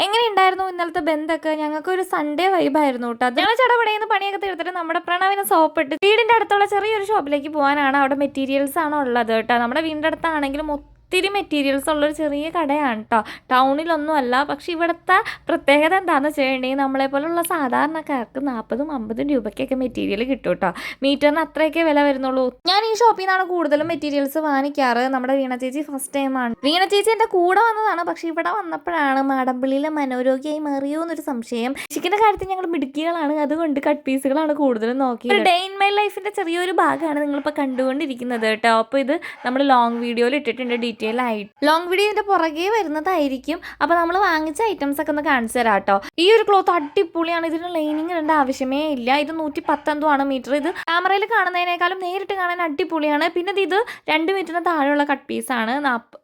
എങ്ങനെയുണ്ടായിരുന്നു ഇന്നലത്തെ ബന്ധമൊക്കെ? ഞങ്ങൾക്കൊരു സൺഡേ വൈബായിരുന്നു കേട്ടോ. ഞങ്ങൾ ചടപടയിൽ നിന്ന് പണിയൊക്കെ തീർത്തിട്ട് നമ്മുടെ പ്രണവിനെ സോപ്പിട്ട് വീടിൻ്റെ അടുത്തുള്ള ചെറിയൊരു ഷോപ്പിലേക്ക് പോകാനാണ്. അവിടെ മെറ്റീരിയൽസ് ആണ് ഉള്ളത് കേട്ടോ. നമ്മുടെ വീടിൻ്റെ അടുത്താണെങ്കിലും ഒത്തിരി മെറ്റീരിയൽസ് ഉള്ളൊരു ചെറിയ കടയാണ് കേട്ടോ. ടൗണിലൊന്നും അല്ല. പക്ഷെ ഇവിടുത്തെ പ്രത്യേകത എന്താണെന്ന് വെച്ചിട്ടുണ്ടെങ്കിൽ നമ്മളെപ്പോലുള്ള സാധാരണക്കാർക്ക് 40-50 രൂപയ്ക്കൊക്കെ മെറ്റീരിയൽ കിട്ടും കേട്ടോ. മീറ്ററിന് അത്രയൊക്കെ വില വരുന്നുള്ളൂ. ഞാൻ ഈ ഷോപ്പിൽ നിന്നാണ് കൂടുതലും മെറ്റീരിയൽസ് വാങ്ങിക്കാറ്. നമ്മുടെ വീണ ചേച്ചി ഫസ്റ്റ് ടൈമാണ്. വീണ ചേച്ചി എൻ്റെ കൂടെ വന്നതാണ്. പക്ഷെ ഇവിടെ വന്നപ്പോഴാണ് മാടമ്പള്ളിയിലെ മനോരോഗിയായി മാറിയോ എന്നൊരു സംശയം. ചിക്കൻ്റെ കാര്യത്തിൽ ഞങ്ങൾ മിടുക്കികളാണ്. അതുകൊണ്ട് കട്ട് പീസുകളാണ് കൂടുതലും നോക്കിയത്. ഡേ ഇൻ മൈ ലൈഫിൻ്റെ ചെറിയൊരു ഭാഗമാണ് നിങ്ങളിപ്പോൾ കണ്ടുകൊണ്ടിരിക്കുന്നത് കേട്ടോ. അപ്പോൾ ഇത് നമ്മൾ ലോങ് വീഡിയോയിൽ ഇട്ടിട്ടുണ്ട് ഡീറ്റെയിൽ ആയിട്ട്. ലോങ് വീഡിയോൻ്റെ പുറകെ വരുന്നതായിരിക്കും. അപ്പോൾ നമ്മൾ വാങ്ങിച്ച ഐറ്റംസ് ഒക്കെ ഒന്ന് കാണിച്ചു തരാം കേട്ടോ. ഈ ഒരു ക്ലോത്ത് അടിപൊളിയാണ്. ഇതിന് ലൈനിങ് ഇടേണ്ട ആവശ്യമേ ഇല്ല. ഇത് 110 എന്തോ ആണ് മീറ്റർ. ഇത് ക്യാമറയിൽ കാണുന്നതിനേക്കാളും നേരിട്ട് കാണാൻ അടിപൊളിയാണ്. പിന്നെ ഇത് 2 മീറ്ററിന് താഴെയുള്ള കട്ട് പീസാണ്.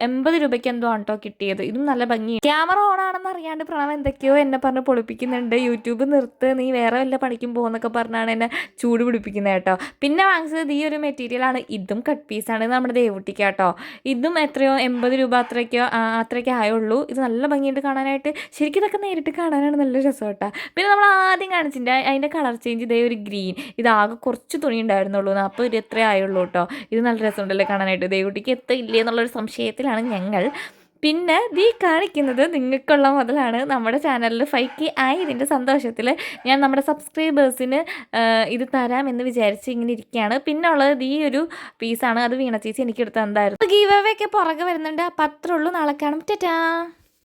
80 രൂപയ്ക്ക് എന്തോ ആണ് കേട്ടോ കിട്ടിയത്. ഇതും നല്ല ഭംഗി. ക്യാമറ ഓൺ ആണെന്ന് അറിയാണ്ട് പ്രണവ് എന്തൊക്കെയോ എന്നെ പറഞ്ഞ് പൊളിപ്പിക്കുന്നുണ്ട്. യൂട്യൂബ് നിർത്ത്, നീ വേറെ വല്ല പണിക്കും പോകുന്നൊക്കെ പറഞ്ഞാണ് എന്നെ ചൂട് പിടിപ്പിക്കുന്നത് കേട്ടോ. പിന്നെ വാങ്ങിച്ചത് ഈ ഒരു മെറ്റീരിയലാണ്. ഇതും കട്ട് പീസാണ്. നമ്മുടെ ദേവുട്ടിക്ക് കേട്ടോ. ഇതും എത്രയോ 80 രൂപ അത്രയ്ക്കേ ആയുള്ളൂ. ഇത് നല്ല ഭംഗിയുണ്ട് കാണാനായിട്ട്. ശരിക്കും ഇതൊക്കെ നേരിട്ട് കാണാനാണ് നല്ല രസം കേട്ടോ. പിന്നെ നമ്മൾ ആദ്യം കാണിച്ചിട്ടുണ്ട് അതിൻ്റെ കളർ ചേഞ്ച് ഇതേ ഒരു ഗ്രീൻ. ഇതാകെ കുറച്ച് തുണി ഉണ്ടായിരുന്നുള്ളൂ. 40 രൂപ എത്രയേ ആയുള്ളൂ കേട്ടോ. ഇത് നല്ല രസമുണ്ടല്ലേ കാണാനായിട്ട്. ദേവുട്ടിക്ക് എത്തില്ലേ എന്നുള്ളൊരു സംശയത്തിലാണ് ഞങ്ങൾ. പിന്നെ കാണിക്കുന്നത് നിങ്ങൾക്കുള്ള മുതലാണ്. നമ്മുടെ ചാനലിൽ 5K ആയതിൻ്റെ സന്തോഷത്തിൽ ഞാൻ നമ്മുടെ സബ്സ്ക്രൈബേഴ്സിന് ഇത് തരാമെന്ന് വിചാരിച്ച് ഇങ്ങനെ ഇരിക്കുകയാണ്. പിന്നെ ഉള്ളത് ഈ ഒരു പീസാണ്. അത് വീണ ചേച്ചി എനിക്ക് എടുത്ത് തന്നായിരുന്നു. ഗീവ് അവേ ഒക്കെ പുറകെ വരുന്നുണ്ട്. അപ്പം അത്രേ ഉള്ളൂ. നാളെ കാണും. ടാറ്റാ.